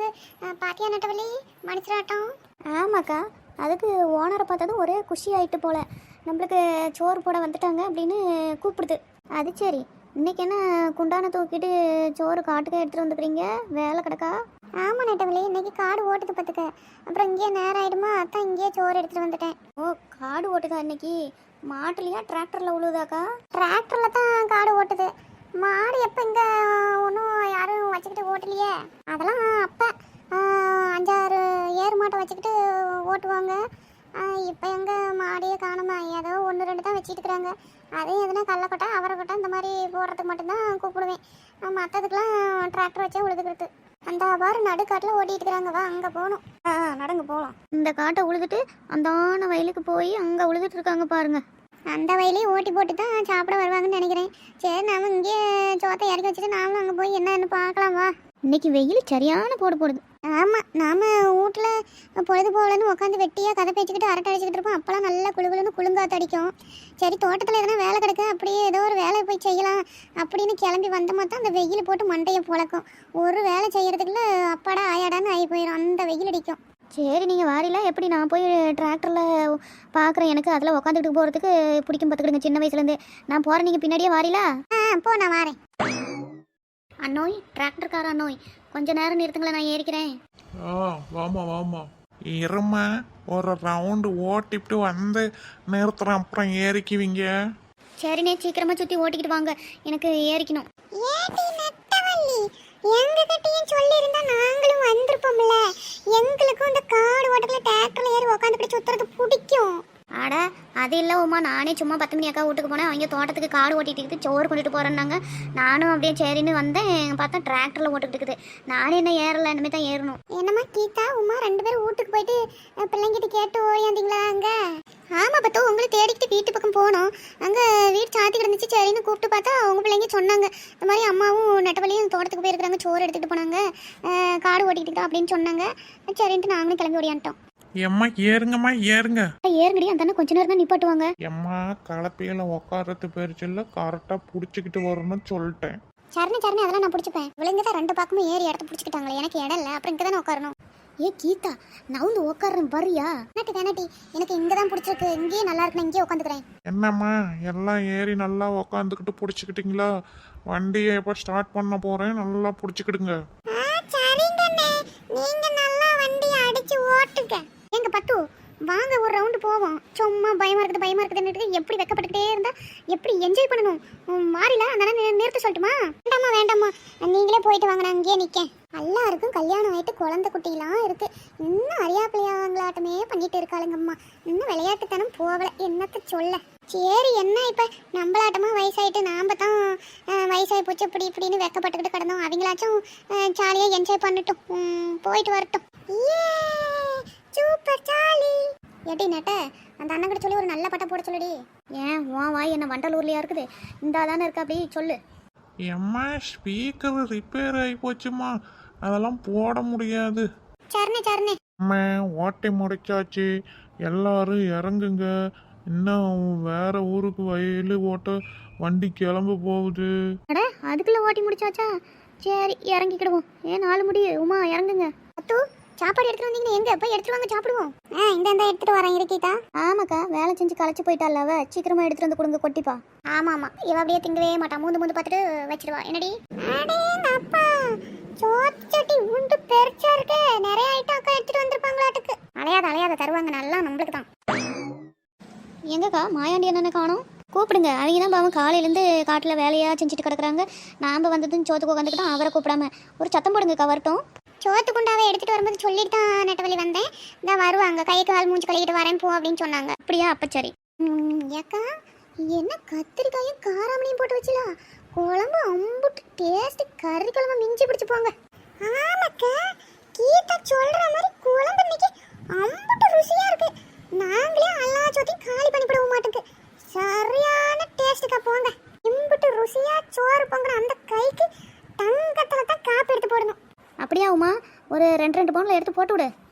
போகுது. பாத்தியா நட்டவள்ளி மனுஷராட்டம்? ஆமாக்கா, அதுக்கு ஓனரை பார்த்ததும் ஒரே குஷி ஆயிட்டு போல. நம்மளுக்கு சோறு போட வந்துட்டாங்க அப்படின்னு கூப்பிடுது. அது சரி, இன்னைக்கு என்ன குண்டான தூக்கிட்டு சோறு காட்டுக்க எடுத்துகிட்டு வந்துக்கிறீங்க? வேலை கிடக்கா? ஆமாம் நட்டவள்ளி, இன்னைக்கு காடு ஓட்டுது பார்த்துக்க. அப்புறம் இங்கேயே நேரம் ஆகிடுமா, அதான் இங்கேயே சோறு எடுத்துகிட்டு வந்துட்டேன். ஓ, காடு ஓட்டுதா இன்னைக்கு? மாட்டுலையா டிராக்டரில் உழுவுதாக்கா? டிராக்டரில் தான் காடு ஓட்டுது. மாடு எப்போ இங்கே ஒன்றும் யாரும் வச்சுக்கிட்டு ஓட்டலையே. அதெல்லாம் அப்போ 5-6 ஏறு மாட்டை வச்சுக்கிட்டு ஓட்டுவாங்க. இப்போ எங்கள் மாடியே காணுமா, ஏதோ 1-2 தான் வச்சுட்டு இருக்கிறாங்க. அதையும் எதுனா கடலக்கொட்டை அவரைக்கொட்டை இந்த மாதிரி போடுறதுக்கு மட்டும்தான் கூப்பிடுவேன். மற்றதுக்கெலாம் டிராக்டர் வச்சே உழுதுக்கிறது. அந்த வார நடுக்காட்டில் ஓட்டிட்டு இருக்கிறாங்க. வா அங்கே போகணும். நடங்க போகலாம். இந்த காட்டை உழுதுட்டு அந்தான வயலுக்கு போய் அங்கே உழுதுட்டு இருக்காங்க பாருங்க. அந்த வயலையும் ஓட்டி போட்டு தான் சாப்பிட வருவாங்கன்னு நினைக்கிறேன். சரி, நாம இங்கேயே சோத்தை இறக்கி வச்சுட்டு நாமளும் அங்கே போய் என்னன்னு பார்க்கலாம். வா. இன்னைக்கு வெயில் சரியான போடுது. ஆமாம், நாம் வீட்டில் பொழுது போகலன்னு உட்காந்து வெட்டியாக கதை பேச்சுக்கிட்டு அரட்டை அடிச்சுக்கிட்டு இருப்போம். அப்போலாம் நல்லா குழுகுலுன்னு குளுங்காத்து அடிக்கும். சரி, தோட்டத்தில் எதனா வேலை கிடக்கு, அப்படியே ஏதோ ஒரு வேலை போய் செய்யலாம் அப்படின்னு கிளம்பி வந்தோமா தான் அந்த வெயில் போட்டு மண்டையை புழக்கும். ஒரு வேலை செய்யறதுக்குள்ள அப்பாடா ஆயாடான்னு ஆகி போயிடும். அந்த வெயில் அடிக்கும். சரி, நீங்கள் வாரில எப்படி? நான் போய் டிராக்டரில் பார்க்குறேன். எனக்கு அதில் உட்காந்துக்கிட்டு போகிறதுக்கு பிடிக்கும் பார்த்துக்கிடுங்க சின்ன வயசுலேருந்து. நான் போகிறேன், நீங்கள் பின்னாடியே வாரிலா? போ, நான் வாரேன். அண்ணோய், டிராக்டர்கார அண்ணோய், கொஞ்ச நேரம் நிறுத்துங்களேன், நான் ஏறிக்கிறேன். வாமா வாமா, இரும ஒரு ரவுண்டு ஓட்டிவிட்டு வந்து நிறுத்துறேன், அப்புறம் ஏறிக்குவீங்க. சரிண்ணே, சீக்கிரமாக சுற்றி ஓட்டிக்கிட்டு வாங்க, எனக்கு ஏறிக்கணும். ஏடி நட்டவள்ளி, எங்ககிட்டயும் சொல்லியிருந்தா நாங்களும் வந்திருப்போம்ல. எங்களுக்கும் இந்த காடு ஓட்டத்தில் டிராக்டர்ல ஏறி உட்காந்துக்கிட்டு சுற்றுறது பிடிக்கும். ஆட, அது இல்லை உமா, நானே சும்மா 10 மணி அக்கா வீட்டுக்கு போனேன். அவங்க தோட்டத்துக்கு காடு ஓட்டிட்டு சோறு கொண்டுட்டு போகிறேன்னாங்க. நானும் அப்படியே சரின்னு வந்தேன். பார்த்தா டிராக்டரில் ஓட்டுக்கிட்டு இருக்குது. நானே என்ன ஏறலை, இனிமேல் தான் ஏறணும். என்னம்மா கீதா, உமா 2 பேரும் வீட்டுக்கு போயிட்டு பிள்ளைங்கிட்ட கேட்டு ஓயாந்தீங்களா? அங்கே ஆமாம் பத்தோ, உங்களை தேடிக்கிட்டு வீட்டு பக்கம் போனோம். அங்கே வீடு சாத்தி கிடந்துச்சு. சரின்னு கூப்பிட்டு பார்த்தா அவங்க பிள்ளைங்க சொன்னாங்க, இந்த மாதிரி அம்மாவும் நெட்டவழியும் தோட்டத்துக்கு போயிருக்கிறாங்க, சோறு எடுத்துகிட்டு போனாங்க, காடு ஓட்டிக்கிட்டு அப்படின்னு சொன்னாங்க. சரின்ட்டு நாங்களும் கிளம்பி ஓடியான்ட்டோம். எம்மா ஏறுங்கம்மா ஏறுங்க. ஏறுங்கடி, அந்த கொஞ்ச நேரம் தான் நிப்பாட்டுவாங்க. எம்மா கலப்பையில் உட்காரத்து பேரிச்சில்ல, கரெக்டாக பிடிச்சிக்கிட்டு வரணும்னு சொல்லிட்டேன். சரணி அதெல்லாம் நான் பிடிச்சிப்பேன். இவளுங்க தான் 2 பக்கமும் ஏறி இடத்த பிடிச்சிக்கிட்டாங்களே, எனக்கு இடம் இல்லை. அப்புறம் இங்கே தானே உட்காரணும். ஏ கீதா, நான் வந்து உட்காடுறேன் வரியா? தானட்டி, எனக்கு இங்கே தான் பிடிச்சிருக்கு. இங்கேயே நல்லா இருக்கு, நான் இங்கேயே உட்காந்துக்கிறேன். என்னம்மா எல்லாம் ஏறி நல்லா உக்காந்துக்கிட்டு பிடிச்சிக்கிட்டீங்களா? வண்டியை எப்போ ஸ்டார்ட் பண்ண போகிறேன், நல்லா பிடிச்சிக்கிடுங்க. சரிங்கண்ணே, நீங்க நல்லா வண்டியை அடிச்சு ஓட்டுங்க. எங்க பத்து, வாங்க ஒரு ரவுண்டு போவோம். சும்மா பயமா இருக்குதுன்னு எப்படி வெக்கப்பட்டுக்கிட்டே இருந்தா எப்படி என்ஜாய் பண்ணணும்? மாறில அந்த நிறுத்த சொல்லட்டுமா? வேண்டாமா, நீங்களே போயிட்டு வாங்க, நான் அங்கேயே நிற்கேன். எல்லாருக்கும் கல்யாணம் ஆகிட்டு குழந்தை குட்டிலாம் இருக்கு. இன்னும் அறியாப்பிள்ளையாங்களாட்டமே பண்ணிட்டு இருக்காளுங்கம்மா. இன்னும் விளையாட்டுத்தனம் போகல, என்னத்த சொல்ல. சரி, என்ன இப்போ நம்மளாட்டமா வயசாயிட்டு நாம் தான் வயசாகி போச்சு இப்படின்னு வெக்கப்பட்டுக்கிட்டு கிடந்தோம். அவங்களாச்சும் ஜாலியாக என்ஜாய் பண்ணட்டும், போயிட்டு வரட்டும். Super jolly. எப்படி நட்ட, அந்த அண்ணன் கிட்ட சொல்லி ஒரு நல்ல பட்டை போட சொல்லுடி. ஏன் உன் வாய் என்ன வண்டலூர்லையா இருக்குது? இந்த தானே இருக்கா, அப்படி சொல்லு. எம்மா ஸ்பீக்கர் ரிப்பேர் ஆகி போச்சுமா, அதெல்லாம் போட முடியாது. சரணே அம்மா ஓட்டி முடிச்சாச்சு, எல்லாரும் இறங்குங்க. இன்னும் வேற ஊருக்கு வயலு ஓட்ட வண்டி கிளம்ப போகுது. அட, அதுக்குள்ள ஓட்டி முடிச்சாச்சா? சரி, இறங்கிக்கிடுவோம். ஏன் 4 முடி உமா, இறங்குங்க. அத்து, சாப்பாடு எடுத்துட்டு வந்தீங்கன்னா எங்க போய் எடுத்துட்டு வாங்க, சாப்பிடுவோம். இந்த எடுத்துட்டு வரேன் இருக்கீதா. ஆமாக்கா, வேலை செஞ்சு களைச்சு போயிட்டால அவ, சீக்கிரமா எடுத்துட்டு வந்து கொடுங்க கொட்டிப்பா. ஆமா, இவ அப்படியே திங்கவே மாட்டா, மூந்து பார்த்துட்டு வச்சிருவா. என்னடி அப்பா, சோச்சட்டி உண்டு பெருசா இருக்கு, நிறைய ஐட்டம் அக்கா எடுத்துட்டு வந்திருப்பாங்களாட்டுக்கு. அலையாத தருவாங்க, நல்லா நம்மளுக்கு தான். எங்கக்கா மாயாண்டி என்னென்ன காணோம்? கூப்பிடுங்க. அவங்க தான் பாவம் காலையிலேருந்து காட்டில் வேலையாக செஞ்சுட்டு கிடக்குறாங்க. நாம் வந்ததுன்னு சோத்துக்கு உட்காந்துக்கிட்டோம், அவரை கூப்பிடாம ஒரு சத்தம் போடுங்கக்கா, வரட்டும். சோத்து குண்டாவை எடுத்துட்டு வரும்போது சொல்லிட்டு தான் நெட்டவழி வந்தேன். இந்த வருவாங்க, கை கால் மூஞ்சி கழுவிட்டு வரேன் போ அப்படின்னு சொன்னாங்க. அப்படியா? அப்ப சரி. ஏக்கா, என்ன கத்திரிக்காயும் காராமணியும் போட்டு வச்சுலா, குழம்பு அம்புட்டு டேஸ்ட், கறி குழம்பு மிஞ்சி பிடிச்சு போங்க. ஆமாக்கா, கீதா சொல்ற மாதிரி குழம்பு இன்னைக்கு அம்புட்டு ருசியா இருக்கு. நாங்களே எல்லா சோத்தையும் காலி பண்ணி போட மாட்டேங்குது. சரியான டேஸ்ட்டுக்கா, போங்க. இம்புட்டு ருசியா சோறு பொங்குற அந்த கைக்கு தங்கத்துல தான் காப்பி எடுத்து போடணும். அப்படியா உமா? ஒரு 2 பவுனில் எடுத்து போட்டு விடு.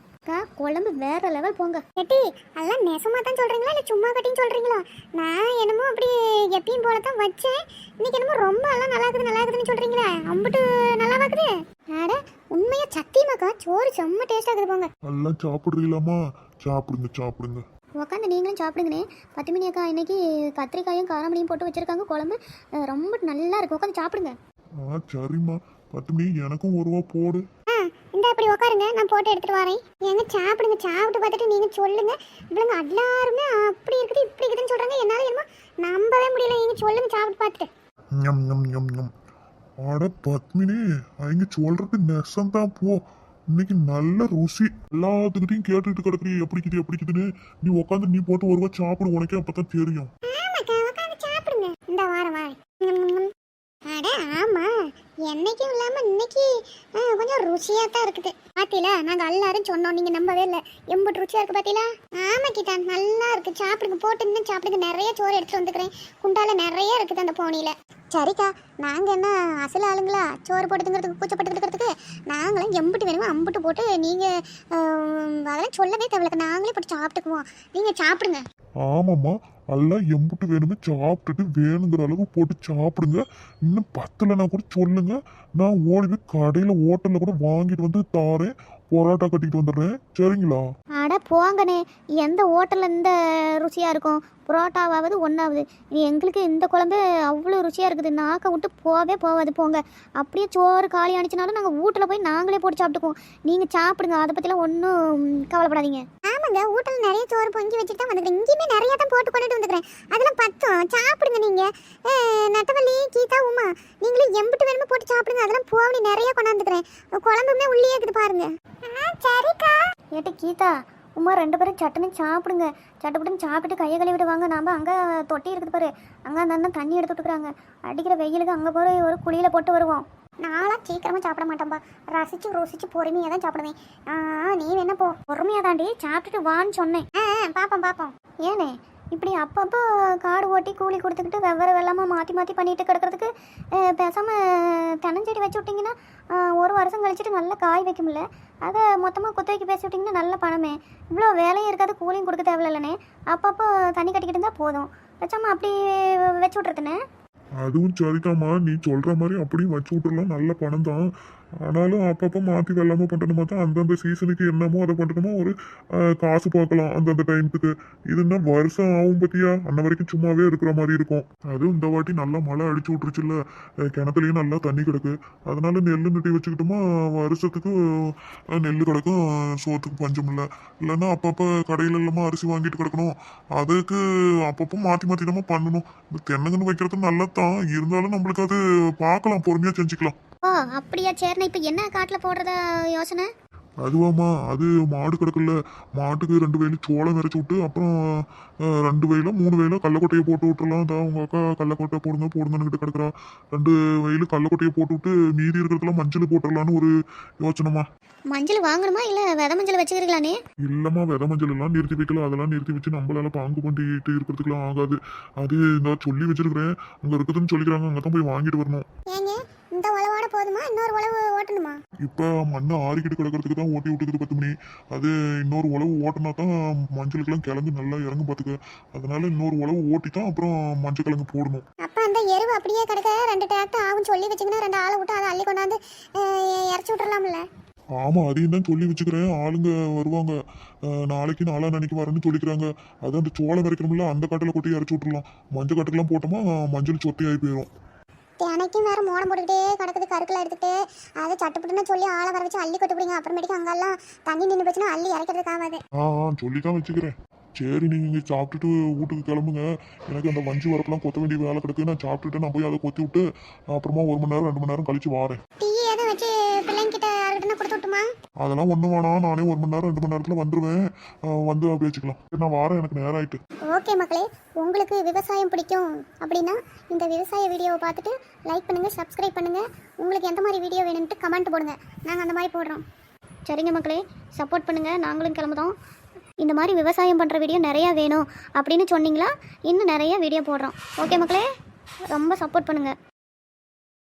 அக்கா குழம்பு வேற லெவல் போங்க. கெட்டி அதெல்லாம் நெசமா தான் சொல்றீங்களா இல்லை சும்மா கட்டின்னு சொல்றீங்களா? நான் என்னமோ அப்படி எப்பயும் போல தான் வச்சேன். இன்னைக்கு என்னமோ ரொம்ப எல்லாம் நல்லா இருக்குதுன்னு சொல்றீங்களே, அம்பிட்டு நல்லா இருக்குது. அட உண்மையா சத்தியமாக்கா சோறு செம்ம டேஸ்டா இருக்குது போங்க. எல்லாம் சாப்பிட்றீங்களாம்மா? சாப்பிடுங்க. உட்காந்து நீங்களும் சாப்பிடுங்கண்ணே. 10 மணி அக்கா இன்னைக்கு கத்திரிக்காயும் காராமணியும் போட்டு வச்சிருக்காங்க. குழம்பு ரொம்ப நல்லா இருக்கு. உட்காந்து சாப்பிடுங்க. சரிம்மா. 10 மணி எனக்கும் ஒரு ரூபா போடு. இந்த அப்படி உட்காருங்க, நான் போட்டு எடுத்துட்டு வரேன். ஏங்க சாப்பிடுங்க, சாப்பிட்டு பார்த்துட்டு நீங்க சொல்லுங்க. இவளுங்க எல்லாருமே அப்படி இருக்குது இப்படி இருக்குதுன்னு சொல்றாங்க. என்னால என்னமோ நம்பவே முடியல. நீங்க சொல்லுங்க சாப்பிட்டு பார்த்துட்டு. அட பத்மினி, அவங்க சொல்றது நெசம்தான் போ. இன்னைக்கு நல்ல ருசி. எல்லாத்துக்கிட்டையும் கேட்டுட்டு கிடக்குறீ எப்படிக்குதுன்னு. நீ உட்காந்து நீ போட்டு ஒரு ரூபா சாப்பிடு, உனக்கே அப்பதான் தெரியும். ஆமாக்கா உட்காந்து சாப்பிடுங்க. இந்த வாரம் அட ஆமா, என்னைக்கும் இல்லாம இன்னைக்கு கொஞ்சம் ருசியா தான் இருக்குது. பாத்தீங்களா, நாங்க எல்லாரும் சொன்னோம், நீங்க நம்பவே இல்லை. எம்பிட்டு ருசியா இருக்கு பாத்தீங்களா? ஆமா கிட்டா நல்லா இருக்கு. சாப்பிடுங்க, போட்டு இன்னும் சாப்பிடுங்க. நிறைய சோறு எடுத்துட்டு வந்துக்கிறேன். குண்டால நிறைய இருக்குது அந்த போனியில. சரிக்கா, நாங்க என்ன அசல் ஆளுங்களா சோறு போட்டுங்கிறதுக்கு கூச்சப்பட்டுக்கிறதுக்கு? நாங்களும் எம்பிட்டு வேணுமோ அம்பிட்டு போட்டு நீங்க அதெல்லாம் சொல்லவே தேவையில்ல. நாங்களே போட்டு சாப்பிட்டுக்குவோம். நீங்க சாப்பிடுங்க. ஆமாம்மா, எல்லாம் எம்புட்டு வேணுமே சாப்பிட்டுட்டு வேணுங்கிற அளவு போட்டு சாப்பிடுங்க. இன்னும் பத்தலைன்னா கூட சொல்லுங்க, நான் ஓடி போய் கடையில் ஹோட்டலில் கூட வாங்கிட்டு வந்து தாரேன். பரோட்டா கட்டிட்டு வந்துடுறேன். சரிங்களா? அட போங்கண்ணே, எந்த ஹோட்டலில் இந்த ருசியாக இருக்கும்? புரோட்டாவாவது ஒன்றாவது. எங்களுக்கு இந்த குழம்பு அவ்வளோ ருசியாக இருக்குது. நாக்கை விட்டு போகாது போங்க. அப்படியே சோறு காலி அடிச்சினாலும் நாங்கள் வீட்டில் போய் நாங்களே போட்டு சாப்பிட்டுக்குவோம். நீங்கள் சாப்பிடுங்க, அதை பற்றிலாம் ஒன்றும் கவலைப்படாதீங்க. ஆமாங்க, வீட்டில் நிறைய சோறு பொங்கி வச்சுட்டு தான் வந்துக்கிறேன். இங்கேயுமே நிறைய தான் போட்டு கொண்டுட்டு வந்துக்கிறேன். அதெல்லாம் பத்தும். சாப்பிடுங்க நீங்க. நட்டவள்ளி, கீதா, உமா, நீங்களும் எம்பிட்டு வேணுமோ போட்டு சாப்பிடுங்க. அதெல்லாம் போவணி நிறைய கொண்டாந்துக்கிறேன். குழம்புமே உள்ளே இருக்குது பாருங்க. சரிக்கா. ஏட்டு கீதா, உமா 2 பேரும் சட்டுன்னு சாப்பிடுங்க. சட்டுப்பட்டுன்னு சாப்பிட்டு கையை கழுவி விடுவாங்க. நாம் அங்கே தொட்டி இருக்குது பாரு, அங்கே அந்த அண்ணன் தண்ணி எடுத்து விட்டுக்குறாங்க. அடிக்கிற வெயிலுக்கு அங்கே போய் ஒரு குழியில் போட்டு வருவோம். நான்லாம் சீக்கிரமாக சாப்பிட மாட்டேன்பா. ரசிச்சு பொறுமையாக தான் சாப்பிடுவேன். நீ வேணா போ. பொறுமையாக தாண்டி சாப்பிட்டுட்டு வான்னு சொன்னேன். பார்ப்போம். ஏனே இப்படி அப்பப்போ காடு ஓட்டி கூலி கொடுத்துக்கிட்டு வெவ்வேறு வெள்ளாமல் மாற்றி பண்ணிட்டு கிடக்கிறதுக்கு பேசாமல் தென்னஞ்செடி வச்சு விட்டிங்கன்னா 1 வருஷம் கழிச்சிட்டு நல்லா காய் வைக்கும்ல. அதை மொத்தமாக குத்த வைக்க பேசி விட்டிங்கன்னா நல்ல பணமே. இவ்வளோ வேலையும் இருக்காது, கூலியும் கொடுக்க தேவையில்லண்ணே. அப்பப்போ தண்ணி கட்டிக்கிட்டு இருந்தால் போதும். வச்சாமல் அப்படி வச்சு விட்றதுண்ணே. அதுவும் சரிதாம்மா, நீ சொல்ற மாதிரி அப்படியும் வச்சு விட்டுறலாம். நல்ல பணம் தான். ஆனாலும் அப்பப்போ மாற்றி வெள்ளாமல் பண்ணணுமா தான். அந்தந்த சீசனுக்கு என்னமோ அதை பண்ணணுமோ ஒரு காசு பார்க்கலாம் அந்தந்த டைமுக்கு. இதுன்னா வருஷம் ஆகும் பத்தியா, அன்ன வரைக்கும் சும்மாவே இருக்கிற மாதிரி இருக்கும். அதுவும் இந்த வாட்டி நல்லா மழை அடிச்சு விட்டுருச்சுல்ல, கிணத்துலையும் நல்லா தண்ணி கிடக்கு. அதனால நெல் நட்டி வச்சுக்கிட்டோமா, வருஷத்துக்கு நெல் கிடக்கும், சோத்துக்கு பஞ்சம் இல்லை. இல்லைன்னா அப்பப்போ கடையில இல்லாமல் அரிசி வாங்கிட்டு கிடக்கணும். அதுக்கு அப்பப்போ மாற்றி தான் பண்ணணும். இந்த தென்னங்கன்று வைக்கிறது நல்லது தான், இருந்தாலும் நம்மளுக்கு அது பார்க்கலாம், பொறுமையாக செஞ்சுக்கலாம். ஓ அப்படியா, சரிண்ணே. இப்போ என்ன காட்டில் போடுறதா யோசனை? அதுவாம்மா, அது மாடு கிடக்குல்ல, மாட்டுக்கு 2 வயலு சோளம் விரைச்சி விட்டு, அப்புறம் 2 வயலோ 3 வயலோ கடலக்கொட்டையை போட்டு விட்டுறலாம். அதான் உங்கள் அக்கா கடலக்கொட்டை போடுங்கன்னு கிட்ட கிடக்குறா. 2 வயலு கடலக்கொட்டையை போட்டு விட்டு மீதி இருக்கிறதுலாம் மஞ்சள் போட்டுடலான்னு ஒரு யோசனைமா. மஞ்சள் வாங்கணுமா இல்லை வித மஞ்சள் வச்சுக்கிறீங்களானே? இல்லைம்மா, வித மஞ்சள் எல்லாம் நிறுத்தி வைக்கலாம். அதெல்லாம் நிறுத்தி வச்சு நம்மளால பாங்கு பண்ணிட்டு இருக்கிறதுக்குலாம் ஆகாது. அது இந்த சொல்லி வச்சிருக்கிறேன், அங்கே இருக்குதுன்னு சொல்லிக்கிறாங்க. அங்கே தான் போய் வாங்கிட்டு வரணும். ஏங்க, இந்த உழவோட போதுமா? இன்னொரு உழவு ஓட்டணுமா? இப்போ மண்ணை ஆறிக்கிட்டு கிடக்கிறதுக்கு தான் ஓட்டி விட்டுக்குது 10 மணி. அது இன்னொரு உழவு ஓட்டினா தான் மஞ்சளுக்கெல்லாம் கிழங்கு நல்லா இறங்கும் பார்த்துக்க. அதனால இன்னொரு உழவு ஓட்டி தான் அப்புறம் மஞ்சள் கிழங்கு போடணும். அப்போ அந்த எருவு அப்படியே கிடக்க 2 டிராக்டர் ஆகும் சொல்லி வச்சுங்கன்னா 2 ஆளை விட்டு அதை அள்ளி கொண்டாந்து இறச்சி விட்டுறலாம்ல? ஆமாம், அதையும் தான் சொல்லி வச்சுக்கிறேன். ஆளுங்க வருவாங்க, நாளைக்கு நாளான்னைக்கு வரேன்னு சொல்லிக்கிறாங்க. அது அந்த சோளம் வரைக்கணும்ல, அந்த காட்டில் கொட்டி இறச்சி விட்டுறலாம். மஞ்சள் காட்டுக்கெல்லாம் போட்டோமா மஞ்சள் சொத்தையாகி போயிடும். தினைக்கும் வேற மோடம் போட்டுக்கிட்டே கிடக்குது, கருக்கில் எடுத்துக்கிட்டு அதை சட்டுப்பட்டுன்னு சொல்லி ஆளை வர வச்சு அள்ளி கொட்டு பிடிங்க. அப்புறமேட்டுக்கு அங்கெல்லாம் தண்ணி நின்று போச்சுன்னா அள்ளி இறக்கிறதுக்கு ஆகாது. சொல்லி தான் வச்சுக்கிறேன். சரி, நீங்கள் இங்கே சாப்பிட்டுட்டு வீட்டுக்கு கிளம்புங்க. எனக்கு அந்த வஞ்சி வரப்பெல்லாம் கொத்த வேண்டிய வேலை கிடக்கு. நான் சாப்பிட்டுட்டு நான் போய் அதை கொத்தி விட்டு அப்புறமா 1 மணி நேரம் 2 மணி நேரம் கழிச்சு வாரேன். டீ எதுவும் வச்சு பிள்ளைங்கிட்ட யாருக்கிட்ட கொடுத்து விட்டுமா? அதெல்லாம் ஒன்றும் வேணாம், நானே 1 மணி நேரம் 2 மணி நேரத்தில் வந்துடுவேன். வந்து பேசிக்கலாம். நான் வாரேன், எனக்கு நேரம் ஆயிட்டு. ஓகே மக்களே, உங்களுக்கு விவசாயம் பிடிக்கும் அப்படின்னா இந்த விவசாய வீடியோவை பார்த்துட்டு லைக் பண்ணுங்கள், சப்ஸ்கிரைப் பண்ணுங்கள். உங்களுக்கு எந்த மாதிரி வீடியோ வேணும்ட்டு கமெண்ட் போடுங்க, நாங்கள் அந்த மாதிரி போடுறோம். சரிங்க மக்களே, சப்போர்ட் பண்ணுங்கள். நாங்களும் கிளம்புதோம். இந்த மாதிரி விவசாயம் பண்ணுற வீடியோ நிறையா வேணும் அப்படின்னு சொன்னீங்களா, இன்னும் நிறைய வீடியோ போடுறோம். ஓகே மக்களே, ரொம்ப சப்போர்ட் பண்ணுங்கள்.